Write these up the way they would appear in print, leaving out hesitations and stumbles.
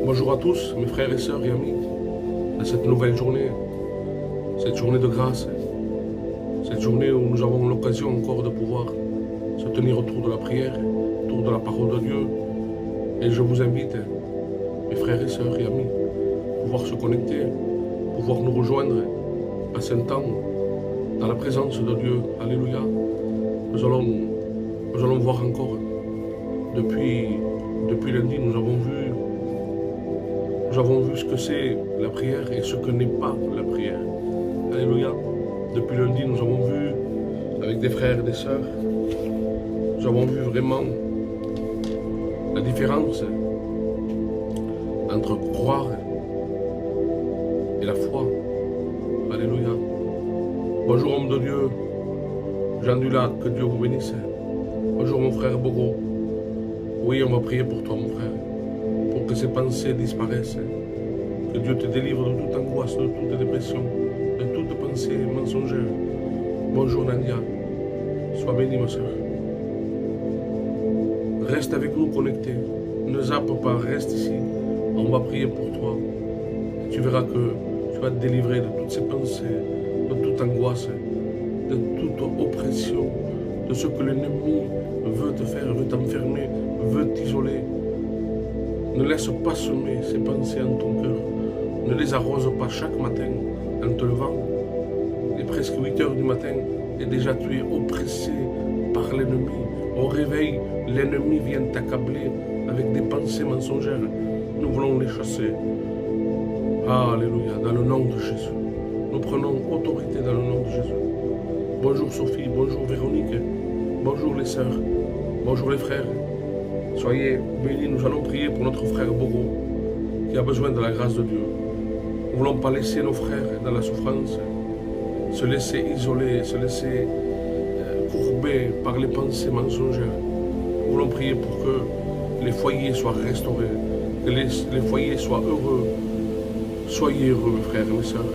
Bonjour à tous, mes frères et sœurs et amis, à cette nouvelle journée, cette journée de grâce, cette journée où nous avons l'occasion encore de pouvoir se tenir autour de la prière, autour de la parole de Dieu. Et je vous invite, mes frères et sœurs et amis, à pouvoir se connecter, pouvoir nous rejoindre à Saint-Temps, dans la présence de Dieu. Alléluia. Nous allons voir encore, depuis lundi, nous avons vu ce que c'est la prière et ce que n'est pas la prière. Alléluia. Depuis lundi, nous avons vu, avec des frères et des sœurs, nous avons vu vraiment la différence entre croire et la foi. Alléluia. Bonjour homme de Dieu, Jean Dulac, que Dieu vous bénisse. Bonjour mon frère Bogo. Oui, on va prier pour toi mon frère, pour que ces pensées disparaissent. Que Dieu te délivre de toute angoisse, de toute dépression, de toute pensée mensongère. Bonjour Nadia, sois bénie ma soeur. Reste avec nous connectés, ne zappe pas, reste ici. On va prier pour toi. Et tu verras que tu vas te délivrer de toutes ces pensées, de toute angoisse, de toute oppression, de ce que l'ennemi veut te faire, veut t'enfermer, veut t'isoler. Ne laisse pas semer ces pensées en ton cœur. Ne les arrose pas chaque matin en te levant. Il est presque 8 heures du matin et déjà tu es oppressé par l'ennemi. Au réveil, l'ennemi vient t'accabler avec des pensées mensongères. Nous voulons les chasser. Alléluia, dans le nom de Jésus. Nous prenons autorité dans le nom de Jésus. Bonjour Sophie, bonjour Véronique, bonjour les sœurs, bonjour les frères. Soyez bénis, nous allons prier pour notre frère Bogo qui a besoin de la grâce de Dieu. Nous ne voulons pas laisser nos frères dans la souffrance, se laisser isoler, se laisser courber par les pensées mensongères. Nous voulons prier pour que les foyers soient restaurés, que les foyers soient heureux. Soyez heureux mes frères et mes sœurs.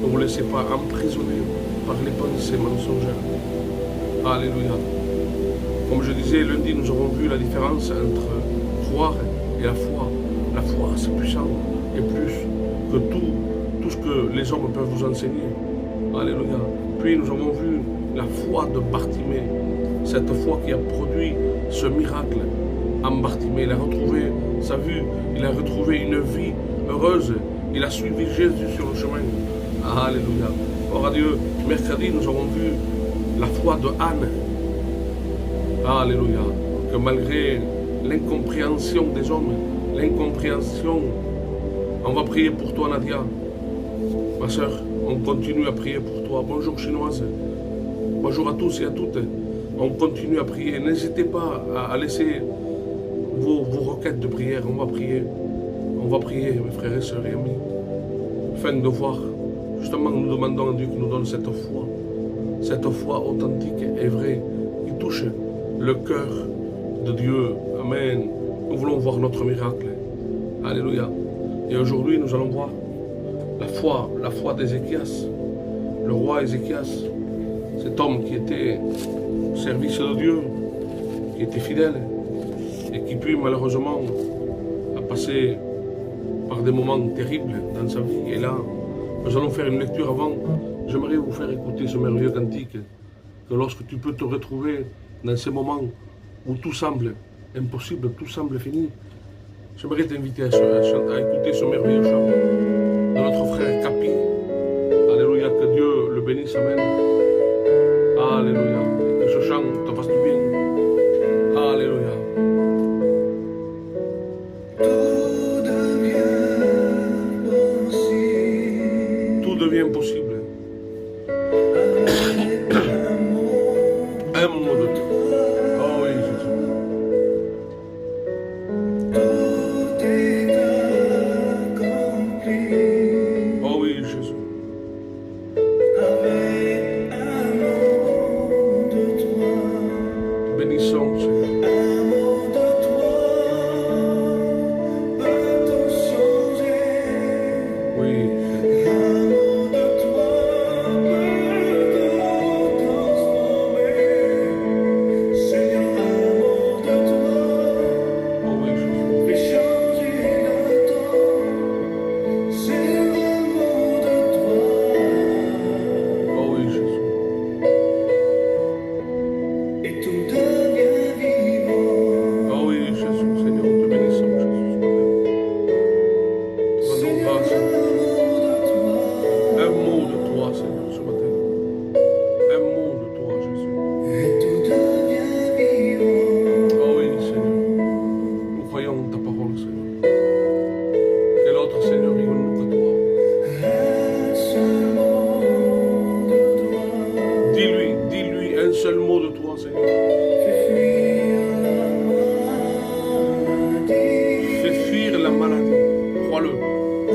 Ne vous laissez pas emprisonner par les pensées mensongères. Alléluia. Comme je disais, lundi, nous avons vu la différence entre croire et la foi. La foi, c'est puissant et plus que tout ce que les hommes peuvent vous enseigner. Alléluia. Puis nous avons vu la foi de Bartimée, cette foi qui a produit ce miracle en Bartimée. Il a retrouvé sa vue, il a retrouvé une vie heureuse. Il a suivi Jésus sur le chemin. Alléluia. Gloire à Dieu. Mercredi, nous avons vu la foi de Anne. Alléluia. Que malgré l'incompréhension des hommes, l'incompréhension, on va prier pour toi Nadia. Ma soeur, on continue à prier pour toi. Bonjour chinoise. Bonjour à tous et à toutes. On continue à prier. N'hésitez pas à laisser vos requêtes de prière. On va prier. On va prier, mes frères et sœurs et amis, afin de voir. Justement, nous demandons à Dieu qu'il nous donne cette foi authentique et vraie, qui touche le cœur de Dieu. Amen. Nous voulons voir notre miracle. Alléluia. Et aujourd'hui, nous allons voir la foi d'Ézéchias, le roi Ézéchias, cet homme qui était au service de Dieu, qui était fidèle, et qui puis malheureusement a passé par des moments terribles dans sa vie. Et là, nous allons faire une lecture avant. J'aimerais vous faire écouter ce merveilleux cantique, que lorsque tu peux te retrouver dans ces moments où tout semble impossible, tout semble fini, j'aimerais t'inviter à écouter ce merveilleux chant de notre frère Capi. Alléluia, que Dieu le bénisse, amen. Alléluia, et que ce chant te fasse du bien. Alléluia. Impossible. Un moment de temps. Oh oui, Jésus. Oh oui, Jésus.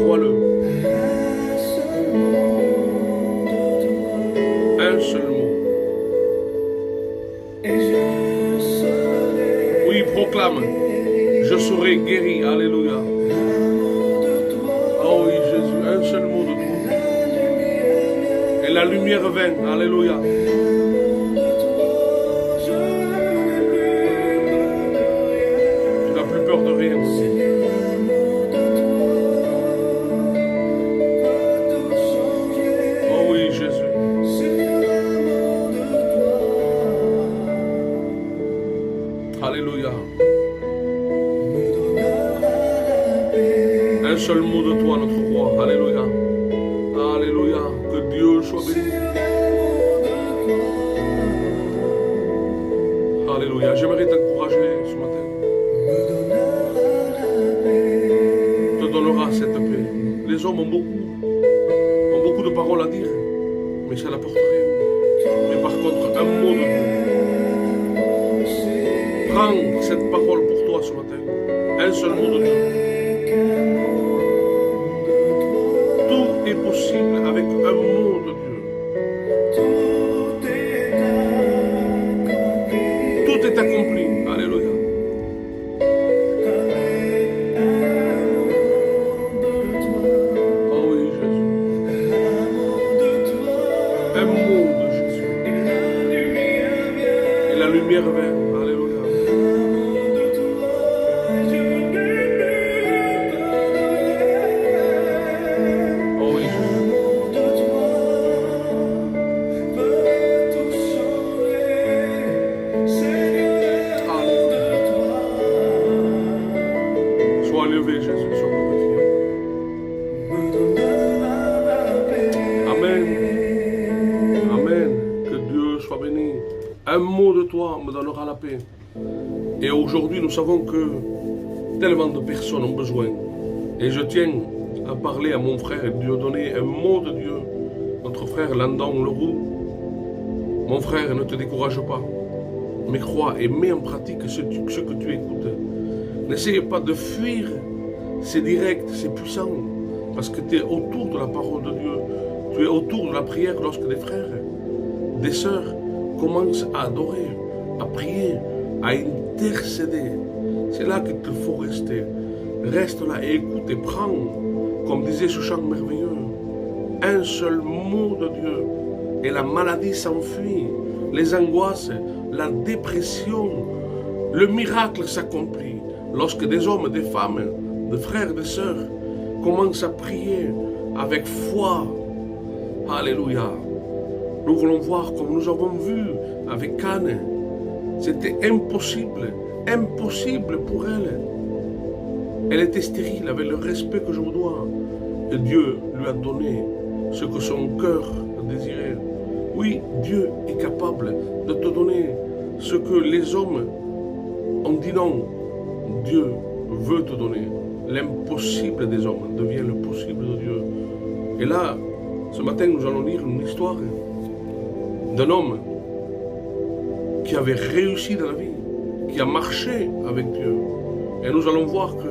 Crois-le. Un seul mot. Oui, proclame. Je serai guéri. Alléluia. Oh oui, Jésus, un seul mot de toi. Et la lumière vint. Alléluia. Tu n'as plus peur de rien. Oh oui, Jésus. Alléluia. Un seul mot de toi, notre roi. Alléluia. Alléluia. Que Dieu soit béni. Alléluia. J'aimerais t'encourager ce matin. Te donnera cette paix. Les hommes ont beaucoup de paroles à dire, mais ça n'apporte rien. Mais par contre, un mot de Dieu. Prends cette parole pour toi ce matin. Un seul mot de Dieu. Tout est possible avec un mot de Dieu. Tout est accompli. Alléluia. Oh oui, Jésus. Un mot de Jésus. Et la lumière vint. Alléluia. Oh oui, Jésus. Sois élevé, Jésus, sois glorifié. Amen. Amen. Que Dieu soit béni. Un mot de toi me donnera la paix. Et aujourd'hui, nous savons que tellement de personnes ont besoin. Et je tiens à parler à mon frère et de lui donner un mot de Dieu. Notre frère Landon Leroux. Mon frère, ne te décourage pas. Mais crois et mets en pratique ce que tu écoutes. N'essaye pas de fuir. C'est direct, c'est puissant. Parce que tu es autour de la parole de Dieu. Tu es autour de la prière lorsque des frères, des sœurs commencent à adorer, à prier, à intercéder. C'est là qu'il te faut rester. Reste là et écoute et prends, comme disait ce chant merveilleux, un seul mot de Dieu et la maladie s'enfuit, les angoisses, la dépression, le miracle s'accomplit. Lorsque des hommes, des femmes, des frères, des sœurs commencent à prier avec foi. Alléluia. Nous voulons voir comme nous avons vu avec Anne. C'était impossible pour elle. Elle était stérile avec le respect que je vous dois. Et Dieu lui a donné ce que son cœur désirait. Oui, Dieu est capable de te donner ce que les hommes ont dit non. Dieu veut te donner. L'impossible des hommes devient le possible de Dieu. Et là, ce matin, nous allons lire une histoire d'un homme qui avait réussi dans la vie, qui a marché avec Dieu. Et nous allons voir que,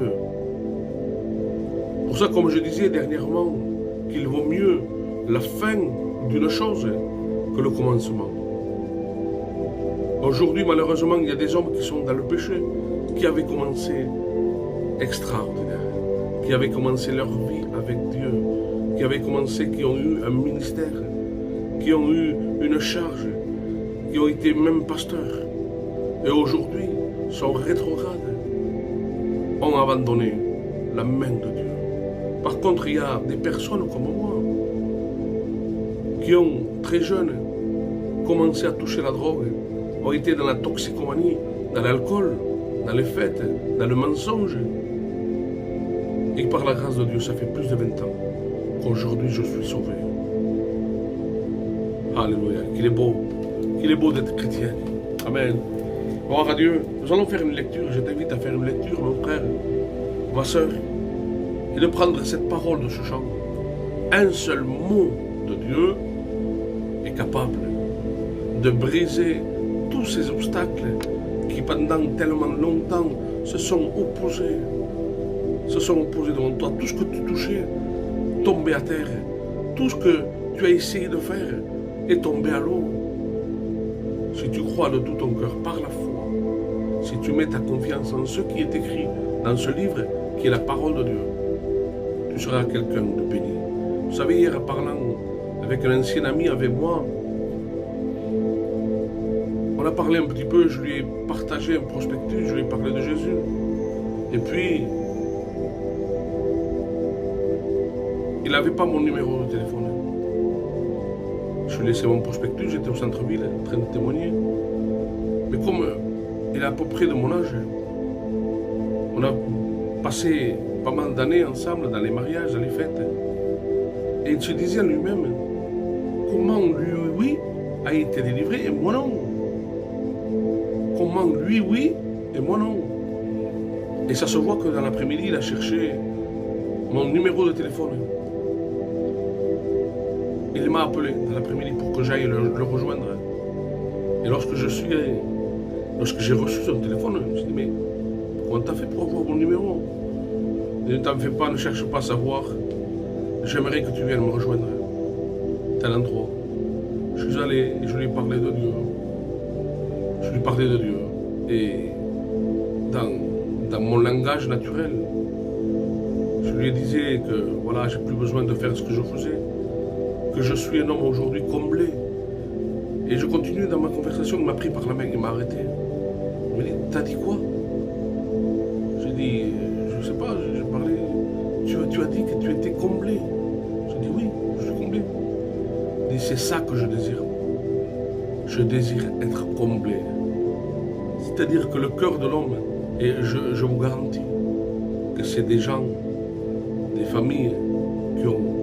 pour ça, comme je disais dernièrement, qu'il vaut mieux la fin d'une chose que le commencement. Aujourd'hui, malheureusement, il y a des hommes qui sont dans le péché, qui avaient commencé extraordinaire, qui avaient commencé leur vie avec Dieu, qui avaient commencé, qui ont eu un ministère, qui ont eu une charge, qui ont été même pasteurs, et aujourd'hui sont rétrogrades, ont abandonné la main de Dieu. Par contre, il y a des personnes comme moi, qui ont, très jeunes, commencé à toucher la drogue, ont été dans la toxicomanie, dans l'alcool, dans les fêtes, dans le mensonge. Et par la grâce de Dieu, ça fait plus de 20 ans qu'aujourd'hui je suis sauvé. Alléluia, qu'il est beau d'être chrétien. Amen. Gloire à Dieu. Nous allons faire une lecture. Je t'invite à faire une lecture, mon frère, ma soeur, et de prendre cette parole de ce chant. Un seul mot de Dieu est capable de briser tous ces obstacles qui pendant tellement longtemps se sont opposés. se sont opposés devant toi. Tout ce que tu touchais tombait à terre. Tout ce que tu as essayé de faire est tombé à l'eau. Si tu crois de tout ton cœur par la foi, si tu mets ta confiance en ce qui est écrit dans ce livre, qui est la parole de Dieu, tu seras quelqu'un de béni. Vous savez, hier, en parlant avec un ancien ami avec moi, on a parlé un petit peu, je lui ai partagé un prospectus, je lui ai parlé de Jésus. Et puis, il n'avait pas mon numéro de téléphone. Je lui ai laissé mon prospectus, j'étais au centre-ville en train de témoigner. Mais comme il est à peu près de mon âge, on a passé pas mal d'années ensemble dans les mariages, dans les fêtes. Et il se disait à lui-même, comment lui, oui, a été délivré et moi non. Comment lui, oui, et moi non. Et ça se voit que dans l'après-midi, il a cherché mon numéro de téléphone. Il m'a appelé dans l'après-midi pour que j'aille le rejoindre. Et lorsque j'ai reçu son téléphone, je me suis dit, mais comment t'as fait pour avoir mon numéro? Ne t'en fais pas, ne cherche pas à savoir. J'aimerais que tu viennes me rejoindre. Tel endroit. Je suis allé et je lui ai parlé de Dieu. Je lui parlais de Dieu. Et dans mon langage naturel, je lui disais que voilà, j'ai plus besoin de faire ce que je faisais. Que je suis un homme aujourd'hui comblé. Et je continue dans ma conversation, il m'a pris par la main, il m'a arrêté. Il m'a dit, t'as dit quoi? J'ai dit, je sais pas, j'ai parlé. Tu as dit que tu étais comblé. J'ai dit oui, je suis comblé. Il dit, c'est ça que je désire. Je désire être comblé. C'est-à-dire que le cœur de l'homme, et je vous garantis que c'est des gens, des familles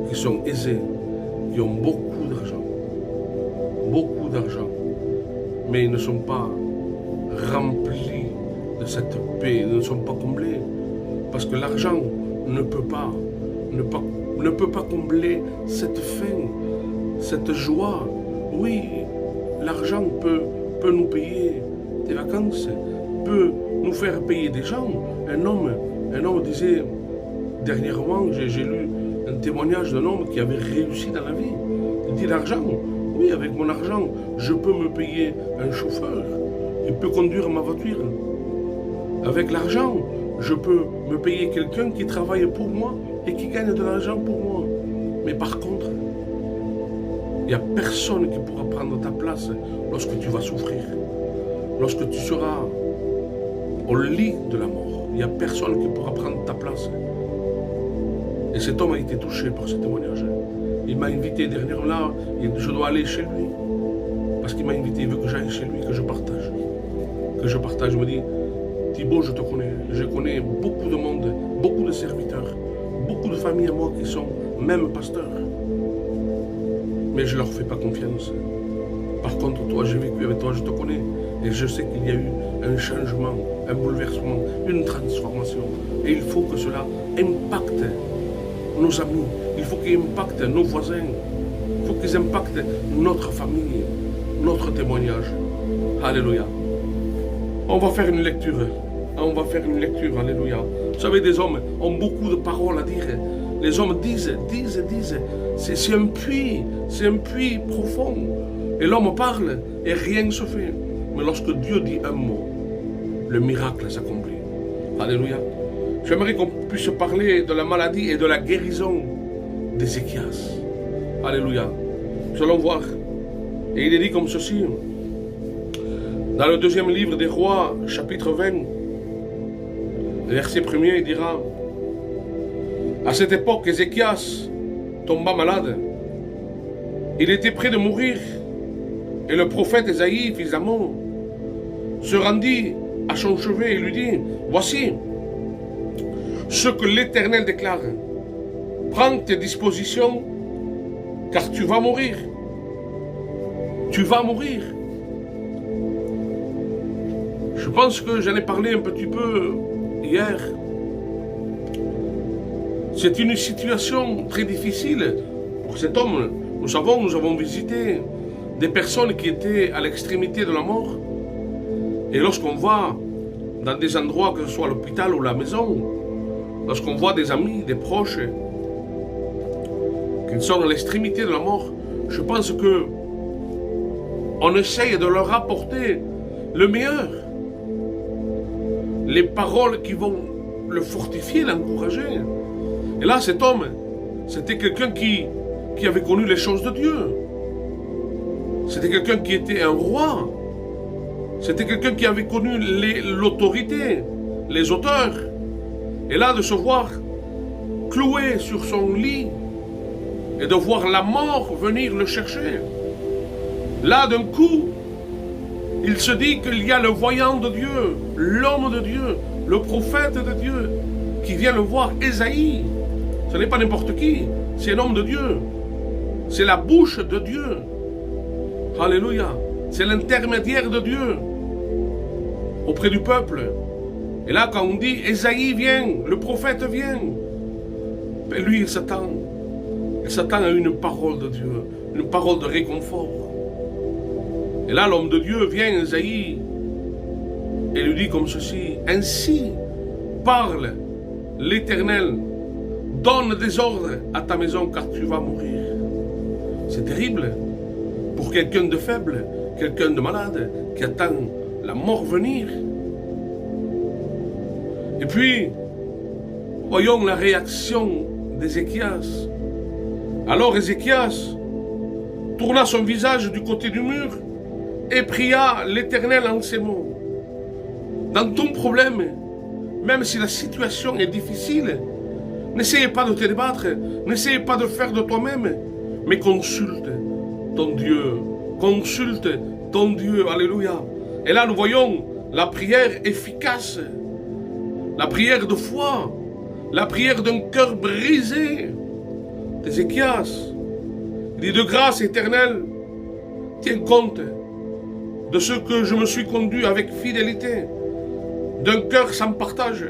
qui sont aisées, qui ont beaucoup d'argent, mais ils ne sont pas remplis de cette paix, ils ne sont pas comblés, parce que l'argent ne peut pas combler cette faim, cette joie. Oui, l'argent peut nous payer des vacances, peut nous faire payer des gens. Un homme disait, dernièrement, j'ai lu un témoignage d'un homme qui avait réussi dans la vie. Il dit, l'argent, oui, avec mon argent, je peux me payer un chauffeur, il peut conduire ma voiture. Avec l'argent, je peux me payer quelqu'un qui travaille pour moi et qui gagne de l'argent pour moi. Mais par contre, il n'y a personne qui pourra prendre ta place lorsque tu vas souffrir. Lorsque tu seras au lit de la mort, il n'y a personne qui pourra prendre ta place. Et cet homme a été touché par ce témoignage. Il m'a invité dernièrement là, je dois aller chez lui. Parce qu'il m'a invité, il veut que j'aille chez lui, que je partage. Que je partage, il me dit, Thibaut, je te connais. Je connais beaucoup de monde, beaucoup de serviteurs, beaucoup de familles à moi qui sont même pasteurs. Mais je ne leur fais pas confiance. Par contre, toi, j'ai vécu avec toi, je te connais. Et je sais qu'il y a eu un changement, un bouleversement, une transformation. Et il faut que cela impacte nos amis. Il faut qu'il impacte nos voisins. Il faut qu'ils impactent notre famille, notre témoignage. Alléluia. On va faire une lecture. Alléluia. Vous savez, des hommes ont beaucoup de paroles à dire. Les hommes disent. C'est un puits profond. Et l'homme parle et rien ne se fait. Mais lorsque Dieu dit un mot, le miracle s'accomplit. Alléluia. J'aimerais qu'on puisse parler de la maladie et de la guérison d'Ézéchias. Alléluia. Nous allons voir. Et il est dit comme ceci. Dans le deuxième livre des rois, chapitre 20, verset 1er, il dira, à cette époque, Ézéchias tomba malade. Il était près de mourir. Et le prophète Ésaïe, fils d'Amon, se rendit à son chevet et lui dit, voici ce que l'Éternel déclare. Prends tes dispositions, car tu vas mourir. Tu vas mourir. Je pense que j'en ai parlé un petit peu hier. C'est une situation très difficile pour cet homme. Nous avons visité des personnes qui étaient à l'extrémité de la mort. Et lorsqu'on va dans des endroits, que ce soit l'hôpital ou la maison, lorsqu'on voit des amis, des proches, qui sont à l'extrémité de la mort, je pense que on essaye de leur apporter le meilleur. Les paroles qui vont le fortifier, l'encourager. Et là, cet homme, c'était quelqu'un qui avait connu les choses de Dieu. C'était quelqu'un qui était un roi. C'était quelqu'un qui avait connu l'autorité, les auteurs. Et là, de se voir cloué sur son lit et de voir la mort venir le chercher. Là, d'un coup, il se dit qu'il y a le voyant de Dieu, l'homme de Dieu, le prophète de Dieu, qui vient le voir, Ésaïe. Ce n'est pas n'importe qui, c'est un homme de Dieu. C'est la bouche de Dieu. Alléluia. C'est l'intermédiaire de Dieu auprès du peuple. Et là, quand on dit Ésaïe vient, le prophète vient, ben lui, il s'attend. Il s'attend à une parole de Dieu, une parole de réconfort. Et là, l'homme de Dieu vient, Ésaïe, et lui dit comme ceci: ainsi parle l'Éternel, donne des ordres à ta maison car tu vas mourir. C'est terrible pour quelqu'un de faible, quelqu'un de malade, qui attend la mort venir. Et puis, voyons la réaction d'Ézéchias. Alors Ézéchias tourna son visage du côté du mur et pria l'Éternel en ces mots: dans ton problème, même si la situation est difficile, n'essayez pas de te débattre, n'essayez pas de faire de toi-même, mais consulte ton Dieu, consulte ton Dieu, alléluia. Et là nous voyons la prière efficace, la prière de foi, la prière d'un cœur brisé d'Ézéchias. Il dit: de grâce éternelle, tiens compte de ce que je me suis conduit avec fidélité, d'un cœur sans partage,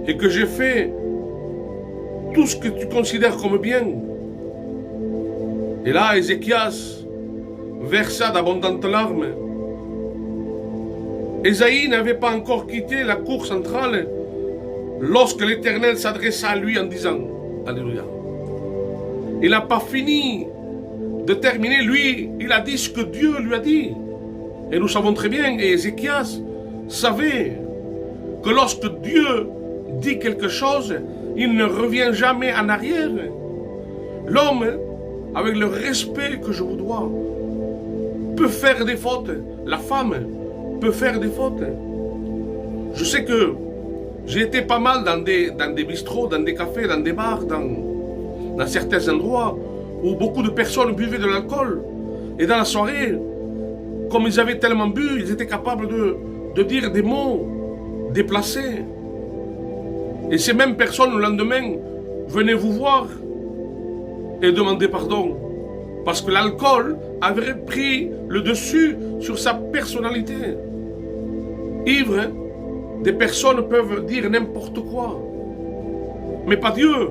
et que j'ai fait tout ce que tu considères comme bien. Et là, Ézéchias versa d'abondantes larmes. Ésaïe n'avait pas encore quitté la cour centrale lorsque l'Éternel s'adressa à lui en disant: alléluia. Il n'a pas fini de terminer, lui, il a dit ce que Dieu lui a dit. Et nous savons très bien, et Ézéchias savait que lorsque Dieu dit quelque chose, il ne revient jamais en arrière. L'homme, avec le respect que je vous dois, peut faire des fautes. La femme peut faire des fautes. Je sais que j'ai été pas mal dans des bistrots, dans des cafés, dans des bars, dans certains endroits où beaucoup de personnes buvaient de l'alcool. Et dans la soirée, comme ils avaient tellement bu, ils étaient capables de dire des mots déplacés. Et ces mêmes personnes, le lendemain, venaient vous voir et demandaient pardon. Parce que l'alcool avait pris le dessus sur sa personnalité. Ivre, des personnes peuvent dire n'importe quoi. Mais pas Dieu.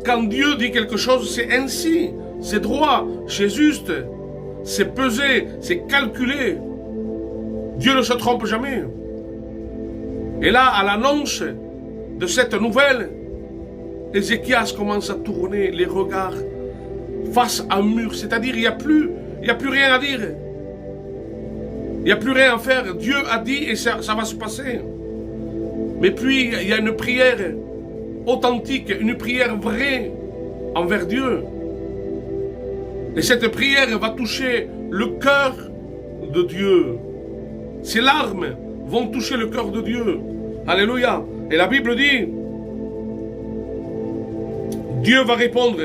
Quand Dieu dit quelque chose, c'est ainsi. C'est droit, c'est juste. C'est pesé, c'est calculé. Dieu ne se trompe jamais. Et là, à l'annonce de cette nouvelle, Ézéchias commence à tourner les regards face à un mur. C'est-à-dire, il n'y a plus rien à dire. Il n'y a plus rien à faire. Dieu a dit et ça va se passer. Mais puis, il y a une prière authentique, une prière vraie envers Dieu. Et cette prière va toucher le cœur de Dieu. Ces larmes vont toucher le cœur de Dieu. Alléluia. Et la Bible dit, Dieu va répondre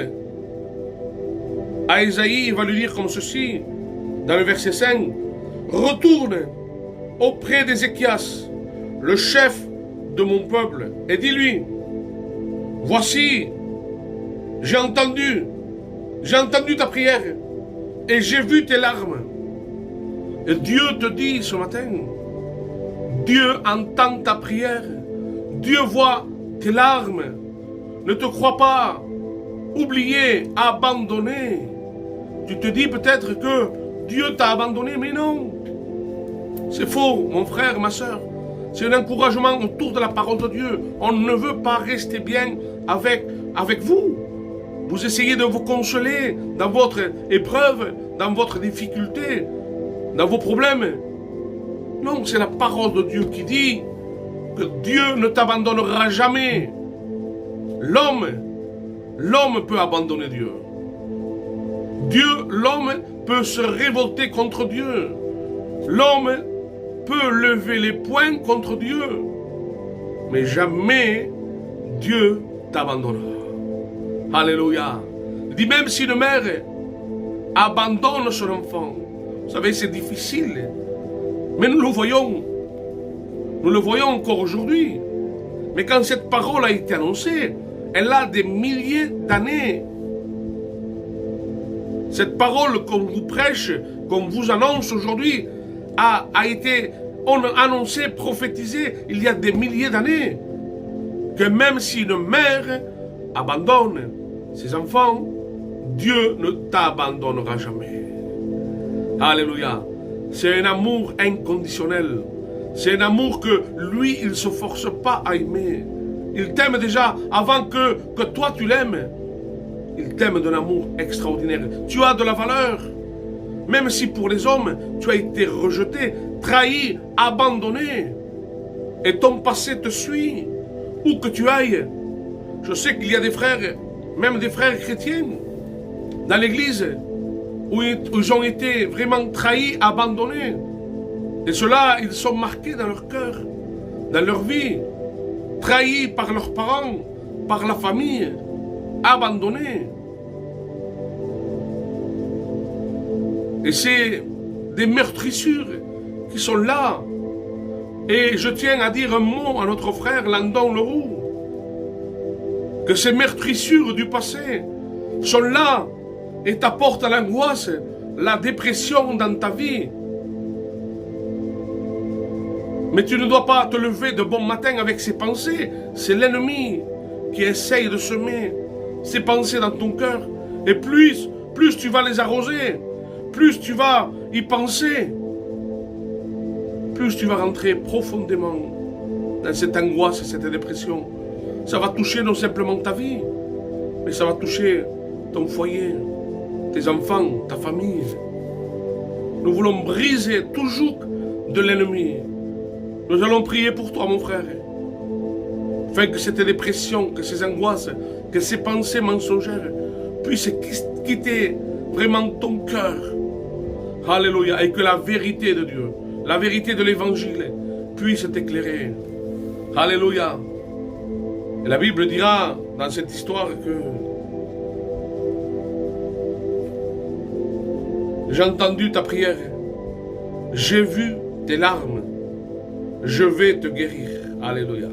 à Ésaïe, il va lui dire comme ceci, dans le verset 5, retourne auprès d'Ézéchias, le chef de mon peuple, et dis-lui, voici, j'ai entendu ta prière, et j'ai vu tes larmes. Et Dieu te dit ce matin, Dieu entend ta prière, Dieu voit tes larmes. Ne te crois pas oublié, abandonné. Tu te dis peut-être que Dieu t'a abandonné, mais non. C'est faux, mon frère, ma soeur. C'est un encouragement autour de la parole de Dieu. On ne veut pas rester bien avec vous. Vous essayez de vous consoler dans votre épreuve, dans votre difficulté, dans vos problèmes. Non, c'est la parole de Dieu qui dit que Dieu ne t'abandonnera jamais. L'homme peut abandonner Dieu. L'homme peut se révolter contre Dieu. L'homme peut lever les poings contre Dieu. Mais jamais Dieu t'abandonnera. Alléluia. Il dit même si une mère abandonne son enfant, vous savez, c'est difficile. Mais nous le voyons. Nous le voyons encore aujourd'hui. Mais quand cette parole a été annoncée, elle a des milliers d'années. Cette parole qu'on vous prêche, qu'on vous annonce aujourd'hui, a été annoncée, prophétisée il y a des milliers d'années. Que même si une mère abandonne ses enfants, Dieu ne t'abandonnera jamais. Alléluia. C'est un amour inconditionnel. C'est un amour que lui, il ne se force pas à aimer. Il t'aime déjà avant que toi tu l'aimes. Il t'aime d'un amour extraordinaire. Tu as de la valeur. Même si pour les hommes, tu as été rejeté, trahi, abandonné. Et ton passé te suit. Où que tu ailles. Je sais qu'il y a des frères, même des frères chrétiens, dans l'église, où ils ont été vraiment trahis, abandonnés. Et ceux-là, ils sont marqués dans leur cœur, dans leur vie, trahis par leurs parents, par la famille, abandonnés. Et c'est des meurtrissures qui sont là. Et je tiens à dire un mot à notre frère Landon Leroux, que ces meurtrissures du passé sont là et t'apportent l'angoisse, la dépression dans ta vie. Mais tu ne dois pas te lever de bon matin avec ces pensées. C'est l'ennemi qui essaye de semer ces pensées dans ton cœur. Et plus tu vas les arroser, plus tu vas y penser, plus tu vas rentrer profondément dans cette angoisse et cette dépression. Ça va toucher non simplement ta vie, mais ça va toucher ton foyer, tes enfants, ta famille. Nous voulons briser tout joug de l'ennemi. Nous allons prier pour toi, mon frère, afin que cette dépression, que ces angoisses, que ces pensées mensongères puissent quitter vraiment ton cœur. Alléluia. Et que la vérité de Dieu, la vérité de l'évangile puisse t'éclairer. Alléluia. Et la Bible dira dans cette histoire que j'ai entendu ta prière, j'ai vu tes larmes, je vais te guérir. Alléluia.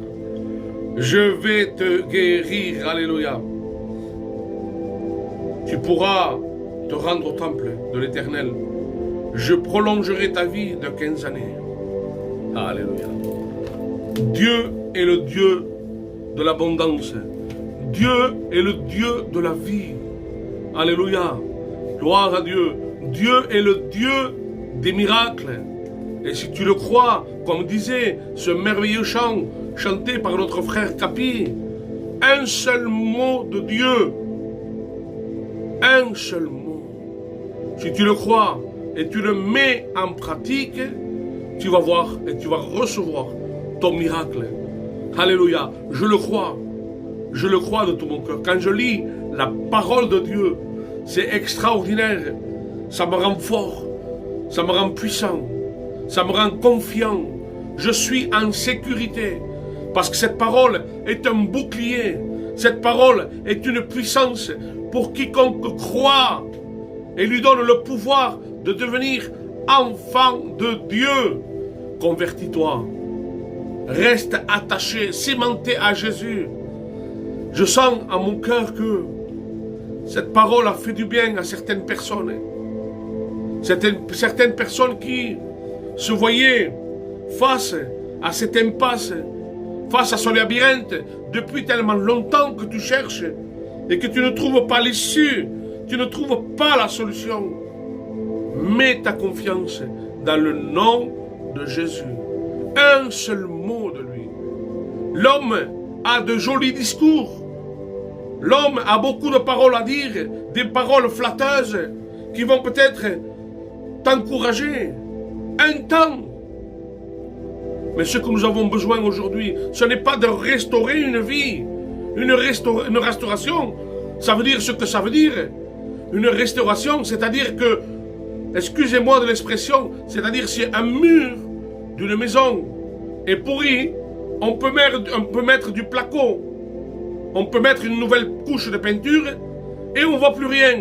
Je vais te guérir. Alléluia. Tu pourras te rendre au temple de l'Éternel. Je prolongerai ta vie de 15 années. Alléluia. Dieu est le Dieu de l'abondance. Dieu est le Dieu de la vie. Alléluia. Gloire à Dieu. Dieu est le Dieu des miracles. Et si tu le crois, comme disait ce merveilleux chant chanté par notre frère Capi, un seul mot de Dieu, un seul mot. Si tu le crois et tu le mets en pratique, tu vas voir et tu vas recevoir ton miracle. Alléluia. Je le crois. Je le crois de tout mon cœur. Quand je lis la parole de Dieu, c'est extraordinaire. Ça me rend fort. Ça me rend puissant. Ça me rend confiant. Je suis en sécurité. Parce que cette parole est un bouclier. Cette parole est une puissance pour quiconque croit et lui donne le pouvoir de devenir enfant de Dieu. Convertis-toi. Reste attaché, cimenté à Jésus. Je sens à mon cœur que cette parole a fait du bien à certaines personnes. Certaines personnes qui se voyaient face à cette impasse, face à ce labyrinthe, depuis tellement longtemps que tu cherches et que tu ne trouves pas l'issue, tu ne trouves pas la solution. Mets ta confiance dans le nom de Jésus un seul mot de lui. L'homme a de jolis discours. L'homme a beaucoup de paroles à dire, des paroles flatteuses qui vont peut-être t'encourager un temps. Mais ce que nous avons besoin aujourd'hui, ce n'est pas de restaurer une vie. Une restauration, ça veut dire ce que ça veut dire. Une restauration, c'est-à-dire que, excusez-moi de l'expression, c'est-à-dire si un mur d'une maison est pourri, on peut mettre du placo, on peut mettre une nouvelle couche de peinture et on ne voit plus rien.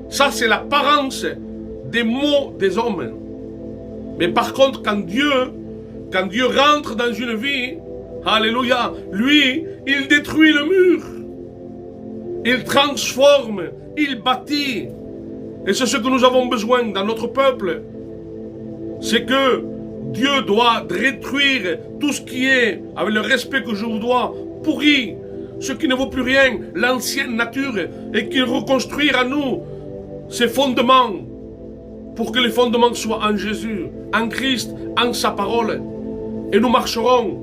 Ça, c'est l'apparence des maux des hommes. Mais par contre, quand Dieu rentre dans une vie, alléluia, lui, il détruit le mur. Il transforme, il bâtit. Et c'est ce que nous avons besoin dans notre peuple. C'est que Dieu doit détruire tout ce qui est, avec le respect que je vous dois, pourri, ce qui ne vaut plus rien, l'ancienne nature, et qu'il reconstruise à nous ses fondements, pour que les fondements soient en Jésus, en Christ, en sa parole. Et nous marcherons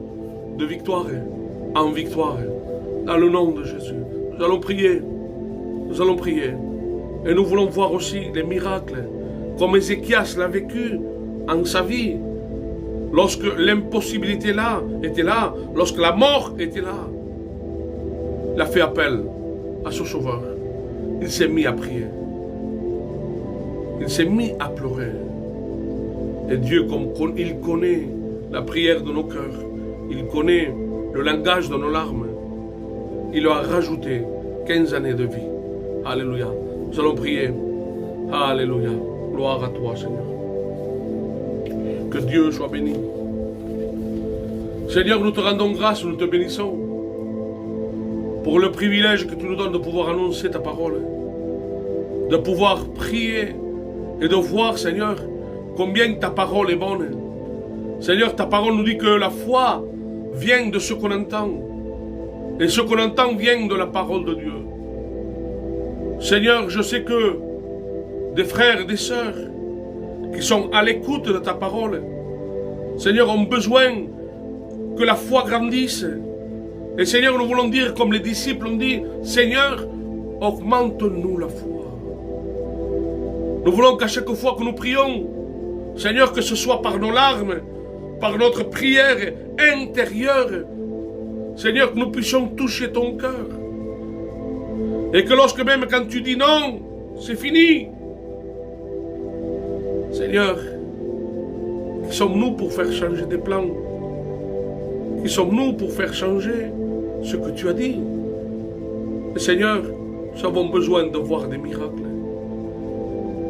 de victoire en victoire, dans le nom de Jésus. Nous allons prier. Nous allons prier. Et nous voulons voir aussi les miracles, comme Ézéchias l'a vécu en sa vie. Lorsque l'impossibilité était là, lorsque la mort était là, il a fait appel à son sauveur. Il s'est mis à prier. Il s'est mis à pleurer. Et Dieu, comme il connaît la prière de nos cœurs, il connaît le langage de nos larmes, il leur a rajouté 15 années de vie. Alléluia. Nous allons prier. Alléluia. Gloire à toi, Seigneur. Que Dieu soit béni. Seigneur, nous te rendons grâce, nous te bénissons pour le privilège que tu nous donnes de pouvoir annoncer ta parole, de pouvoir prier et de voir, Seigneur, combien ta parole est bonne. Seigneur, ta parole nous dit que la foi vient de ce qu'on entend. Et ce qu'on entend vient de la parole de Dieu. Seigneur, je sais que des frères et des sœurs qui sont à l'écoute de ta parole, Seigneur, ont besoin que la foi grandisse. Et Seigneur, nous voulons dire comme les disciples ont dit, Seigneur, augmente-nous la foi. Nous voulons qu'à chaque fois que nous prions, Seigneur, que ce soit par nos larmes, par notre prière intérieure, Seigneur, que nous puissions toucher ton cœur. Et que lorsque même quand tu dis non, c'est fini. Seigneur, qui sommes-nous pour faire changer des plans? Qui sommes-nous pour faire changer ce que tu as dit? Et Seigneur, nous avons besoin de voir des miracles.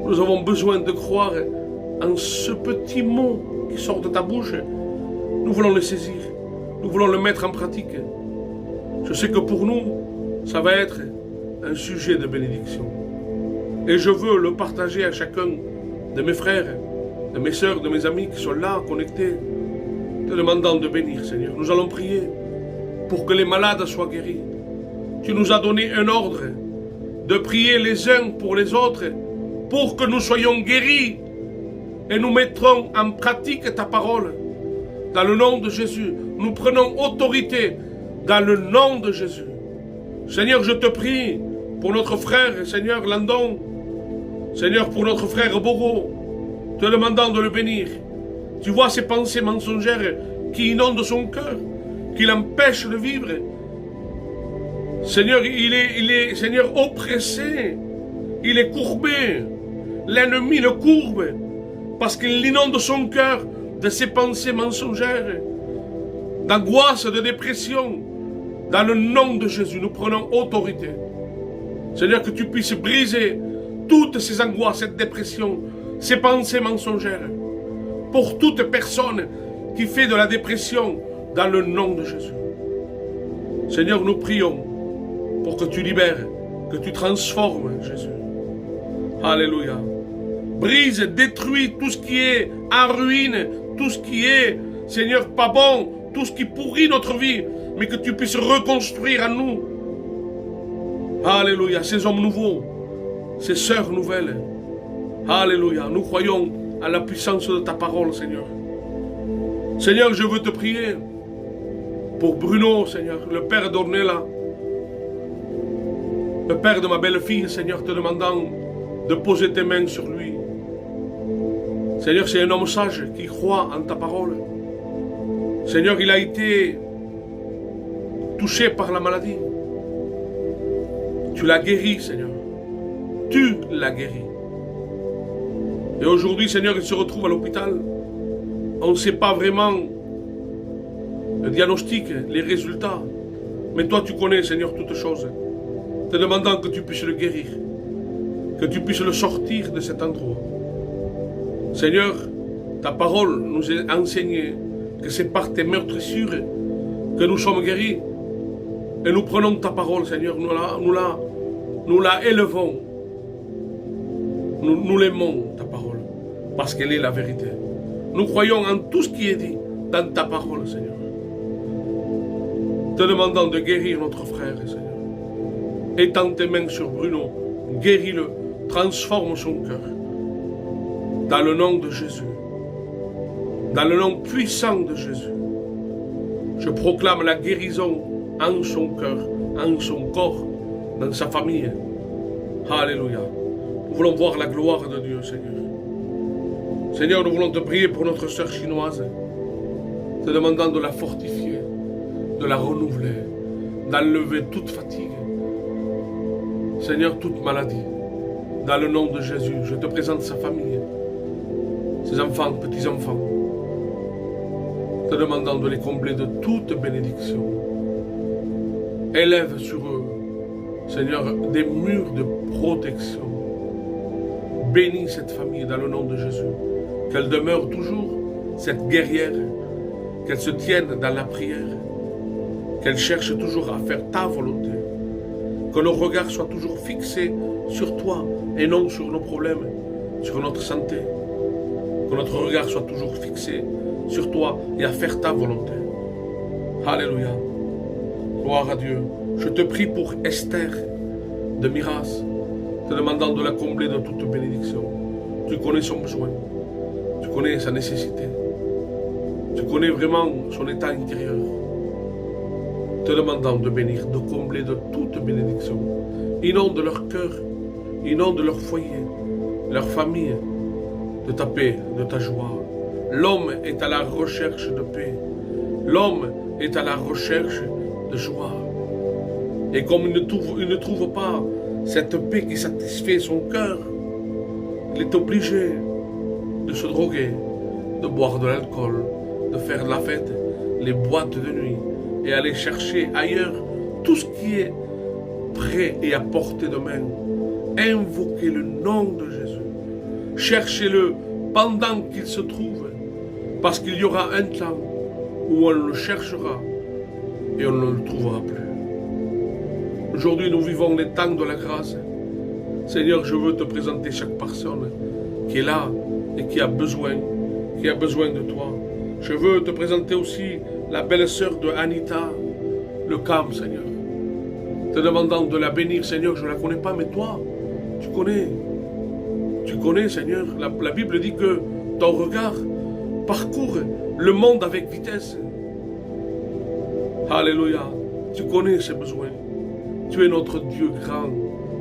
Nous avons besoin de croire en ce petit mot qui sort de ta bouche. Nous voulons le saisir. Nous voulons le mettre en pratique. Je sais que pour nous, ça va être un sujet de bénédiction. Et je veux le partager à chacun de mes frères, de mes sœurs, de mes amis qui sont là, connectés, te demandant de bénir, Seigneur. Nous allons prier pour que les malades soient guéris. Tu nous as donné un ordre de prier les uns pour les autres pour que nous soyons guéris et nous mettrons en pratique ta parole. Dans le nom de Jésus, nous prenons autorité dans le nom de Jésus. Seigneur, je te prie pour notre frère, Seigneur Landon, Seigneur, pour notre frère Bogo, te demandant de le bénir. Tu vois ces pensées mensongères qui inondent son cœur, qui l'empêchent de vivre. Seigneur, il est Seigneur, oppressé, il est courbé. L'ennemi le courbe parce qu'il inonde son cœur de ces pensées mensongères, d'angoisse, de dépression. Dans le nom de Jésus, nous prenons autorité. Seigneur, que tu puisses briser toutes ces angoisses, cette dépression, ces pensées mensongères. Pour toute personne qui fait de la dépression, dans le nom de Jésus. Seigneur, nous prions pour que tu libères, que tu transformes, Jésus. Alléluia. Brise, détruis tout ce qui est en ruine, tout ce qui est, Seigneur, pas bon, tout ce qui pourrit notre vie, mais que tu puisses reconstruire en nous. Alléluia. Ces hommes nouveaux, ces sœurs nouvelles. Alléluia. Nous croyons à la puissance de ta parole, Seigneur. Seigneur, je veux te prier pour Bruno, Seigneur, le père d'Ornella, le père de ma belle-fille, Seigneur, te demandant de poser tes mains sur lui. Seigneur, c'est un homme sage qui croit en ta parole. Seigneur, il a été touché par la maladie. Tu l'as guéri, Seigneur. Tu l'as guéri. Et aujourd'hui, Seigneur, il se retrouve à l'hôpital. On ne sait pas vraiment le diagnostic, les résultats. Mais toi, tu connais, Seigneur, toutes choses. Te demandant que tu puisses le guérir. Que tu puisses le sortir de cet endroit. Seigneur, ta parole nous a enseigné que c'est par tes meurtrissures que nous sommes guéris. Et nous prenons ta parole, Seigneur, nous la élevons. Nous l'aimons, ta parole, parce qu'elle est la vérité. Nous croyons en tout ce qui est dit dans ta parole, Seigneur. Te demandant de guérir notre frère, Seigneur. Étends tes mains sur Bruno, guéris-le, transforme son cœur. Dans le nom de Jésus, dans le nom puissant de Jésus, je proclame la guérison en son cœur, en son corps, dans sa famille. Alléluia. Nous voulons voir la gloire de Dieu, Seigneur. Seigneur, nous voulons te prier pour notre sœur chinoise, te demandant de la fortifier, de la renouveler, d'enlever toute fatigue. Seigneur, toute maladie. Dans le nom de Jésus, je te présente sa famille, ses enfants, petits-enfants, te demandant de les combler de toute bénédiction. Élève sur eux, Seigneur, des murs de protection. Bénis cette famille dans le nom de Jésus. Qu'elle demeure toujours cette guerrière, qu'elle se tienne dans la prière, qu'elle cherche toujours à faire ta volonté, que nos regards soient toujours fixés sur toi et non sur nos problèmes, sur notre santé, que notre regard soit toujours fixé sur toi et à faire ta volonté. Alléluia. Gloire à Dieu. Je te prie pour Esther de Miras, te demandant de la combler de toute bénédiction. Tu connais son besoin, tu connais sa nécessité, tu connais vraiment son état intérieur. Te demandant de bénir, de combler de toute bénédiction. Inonde leur cœur, inonde leur foyer, leur famille, de ta paix, de ta joie. L'homme est à la recherche de paix. L'homme est à la recherche de joie. Et comme il ne trouve pas cette paix qui satisfait son cœur, il est obligé de se droguer, de boire de l'alcool, de faire de la fête, les boîtes de nuit, et aller chercher ailleurs tout ce qui est prêt et à portée de main. Invoquez le nom de Jésus. Cherchez-le pendant qu'il se trouve, parce qu'il y aura un temps où on le cherchera et on ne le trouvera plus. Aujourd'hui, nous vivons les temps de la grâce. Seigneur, je veux te présenter chaque personne qui est là et qui a besoin de toi. Je veux te présenter aussi la belle-sœur de Anita, le Cam, Seigneur. Te demandant de la bénir, Seigneur, je ne la connais pas, mais toi, tu connais. Tu connais, Seigneur. La Bible dit que ton regard parcourt le monde avec vitesse. Alléluia. Tu connais ses besoins. Tu es notre Dieu grand,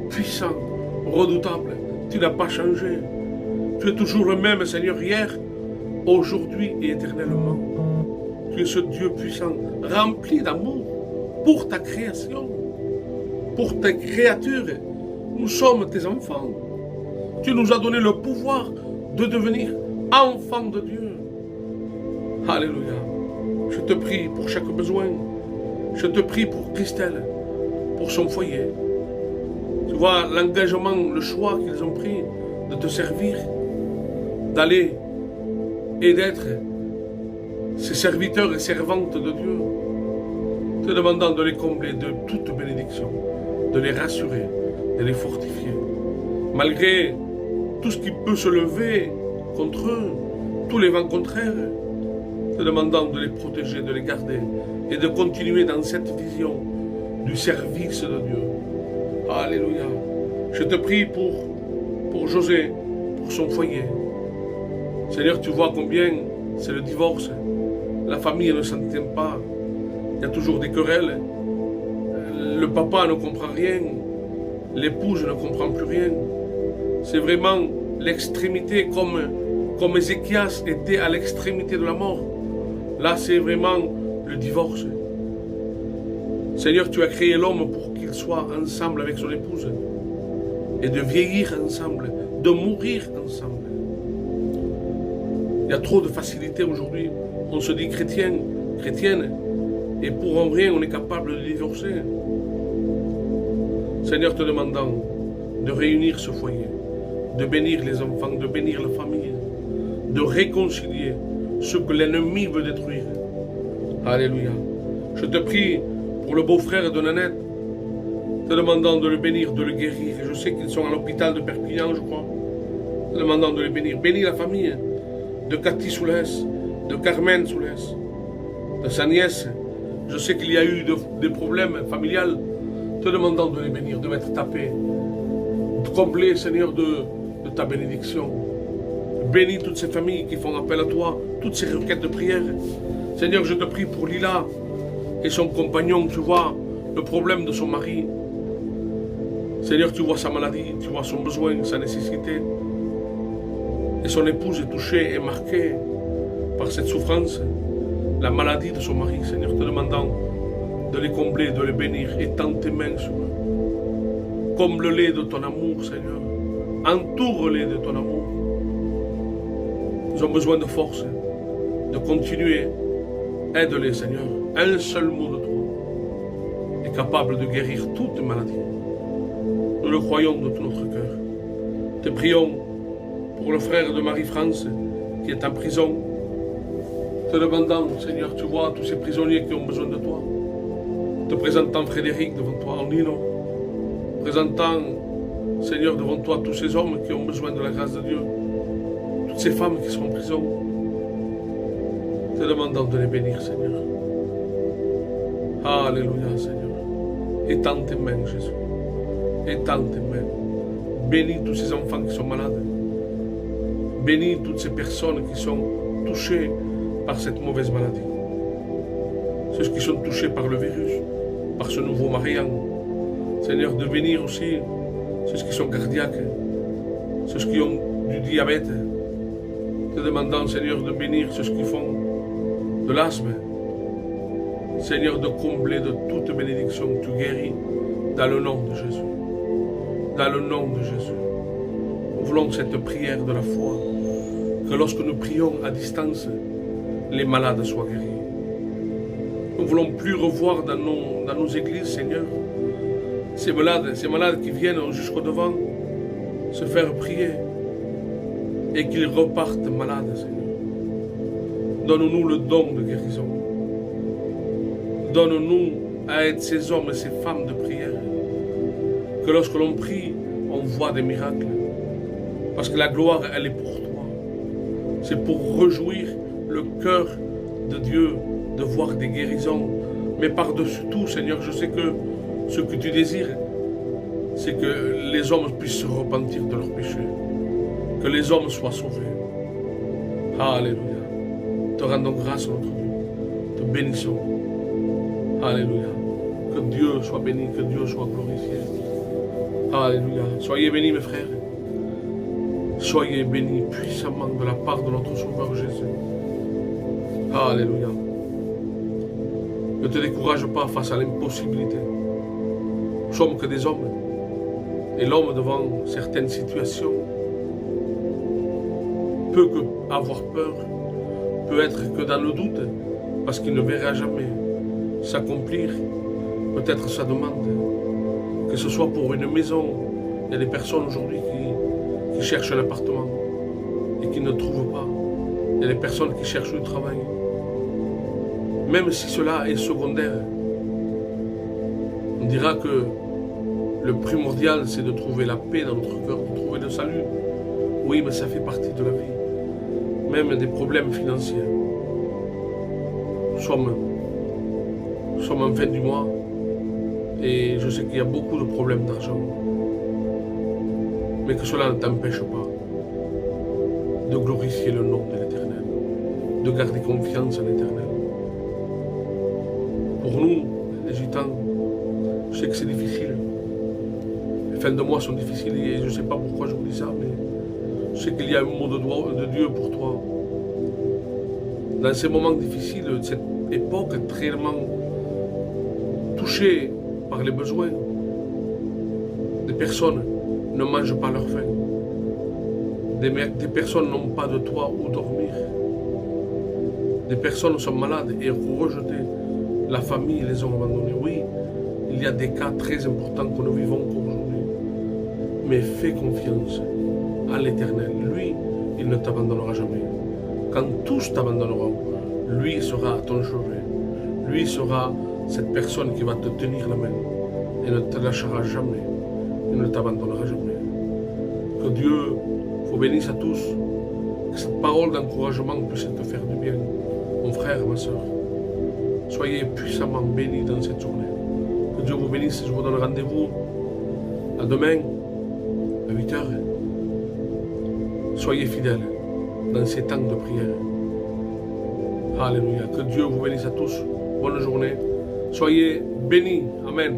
puissant, redoutable. Tu n'as pas changé. Tu es toujours le même, Seigneur, hier, aujourd'hui et éternellement. Tu es ce Dieu puissant, rempli d'amour pour ta création, pour tes créatures. Nous sommes tes enfants. Tu nous as donné le pouvoir de devenir enfants de Dieu. Alléluia. Je te prie pour chaque besoin. Je te prie pour Christelle, pour son foyer. Tu vois l'engagement, le choix qu'ils ont pris de te servir, d'aller et d'être ces serviteurs et servantes de Dieu, te demandant de les combler de toute bénédiction, de les rassurer, de les fortifier. Malgré tout ce qui peut se lever contre eux, tous les vents contraires, te demandant de les protéger, de les garder et de continuer dans cette vision du service de Dieu. Alléluia. Je te prie pour José, pour son foyer. Seigneur, tu vois combien c'est le divorce. La famille ne s'entend pas. Il y a toujours des querelles. Le papa ne comprend rien. L'épouse ne comprend plus rien. C'est vraiment l'extrémité comme Ézéchias était à l'extrémité de la mort. Là, c'est vraiment le divorce. Seigneur, tu as créé l'homme pour qu'il soit ensemble avec son épouse et de vieillir ensemble, de mourir ensemble. Il y a trop de facilité aujourd'hui. On se dit chrétien, chrétienne, et pour en rien, on est capable de divorcer. Seigneur, te demandant de réunir ce foyer, de bénir les enfants, de bénir la famille, de réconcilier ce que l'ennemi veut détruire. Alléluia. Je te prie pour le beau-frère de Nanette, te demandant de le bénir, de le guérir. Et je sais qu'ils sont à l'hôpital de Perpignan, je crois. Te demandant de le bénir. Bénis la famille de Cathy Soulès, de Carmen Soulès, de sa nièce. Je sais qu'il y a eu des problèmes familiales. Te demandant de les bénir, de mettre ta paix. Combler, Seigneur, de ta bénédiction. Bénis toutes ces familles qui font appel à toi, toutes ces requêtes de prière. Seigneur, je te prie pour Lila et son compagnon, tu vois le problème de son mari. Seigneur, tu vois sa maladie, tu vois son besoin, sa nécessité. Et son épouse est touchée et marquée par cette souffrance, la maladie de son mari. Seigneur, te demandant de les combler, de les bénir, étends tes mains sur eux. Comble-les de ton amour, Seigneur. Entoure-les de ton amour. Ils ont besoin de force, de continuer. Aide-les, Seigneur. Un seul mot de toi est capable de guérir toute maladie. Nous le croyons de tout notre cœur. Te prions pour le frère de Marie-France qui est en prison. Te demandant, Seigneur, tu vois tous ces prisonniers qui ont besoin de toi. Te présentant Frédéric devant toi, Nino. Présentant, Seigneur, devant toi tous ces hommes qui ont besoin de la grâce de Dieu. Toutes ces femmes qui sont en prison. Te demandant de les bénir, Seigneur. Alléluia, Seigneur. Étends tes mains, Jésus. Étends tes mains. Bénis tous ces enfants qui sont malades. Bénis toutes ces personnes qui sont touchées par cette mauvaise maladie. Ceux qui sont touchés par le virus, par ce nouveau variant. Seigneur, de bénir aussi ceux qui sont cardiaques, ceux qui ont du diabète. Te demandant, Seigneur, de bénir ceux qui font de l'asthme. Seigneur, de combler de toute bénédiction, tu guéris dans le nom de Jésus. Dans le nom de Jésus. Nous voulons cette prière de la foi, que lorsque nous prions à distance, les malades soient guéris. Nous ne voulons plus revoir dans nos églises, Seigneur, ces malades qui viennent jusqu'au devant se faire prier et qu'ils repartent malades, Seigneur. Donne-nous le don de guérison. Donne-nous à être ces hommes et ces femmes de prière. Que lorsque l'on prie, on voit des miracles. Parce que la gloire, elle est pour toi. C'est pour réjouir le cœur de Dieu de voir des guérisons. Mais par-dessus tout, Seigneur, je sais que ce que tu désires, c'est que les hommes puissent se repentir de leurs péchés. Que les hommes soient sauvés. Alléluia. Te rendons grâce, notre Dieu. Te bénissons. Alléluia. Que Dieu soit béni, que Dieu soit glorifié. Alléluia. Soyez bénis, mes frères. Soyez bénis puissamment de la part de notre Sauveur Jésus. Alléluia. Ne te décourage pas face à l'impossibilité. Nous ne sommes que des hommes. Et l'homme, devant certaines situations, peut que avoir peur, peut être que dans le doute, parce qu'il ne verra jamais s'accomplir peut-être sa demande. Que ce soit pour une maison, il y a des personnes aujourd'hui qui cherchent un appartement et qui ne trouvent pas. Il y a des personnes qui cherchent du travail. Même si cela est secondaire, on dira que le primordial, c'est de trouver la paix dans notre cœur, de trouver le salut. Oui, mais ça fait partie de la vie. Même des problèmes financiers. Nous sommes en fin du mois et je sais qu'il y a beaucoup de problèmes d'argent. Mais que cela ne t'empêche pas de glorifier le nom de l'Éternel, de garder confiance en l'Éternel. Pour nous, les gitans, je sais que c'est difficile. Les fins de mois sont difficiles et je ne sais pas pourquoi je vous dis ça, mais je sais qu'il y a un mot de Dieu pour toi. Dans ces moments difficiles, cette époque tellement touchée par les besoins, des personnes ne mangent pas leur faim. Des personnes n'ont pas de toit où dormir. Des personnes sont malades et rejetées. La famille les a abandonnés. Oui, il y a des cas très importants que nous vivons aujourd'hui. Mais fais confiance à l'Éternel. Lui, il ne t'abandonnera jamais. Quand tous t'abandonneront, lui sera à ton chevet. Lui sera cette personne qui va te tenir la main et ne te lâchera jamais. Il ne t'abandonnera jamais. Que Dieu vous bénisse à tous. Que cette parole d'encouragement puisse te faire du bien. Mon frère, ma soeur, soyez puissamment bénis dans cette journée. Que Dieu vous bénisse. Je vous donne rendez-vous à demain à 8 h. Soyez fidèles dans ces temps de prière. Alléluia. Que Dieu vous bénisse à tous. Bonne journée. Soyez bénis. Amen.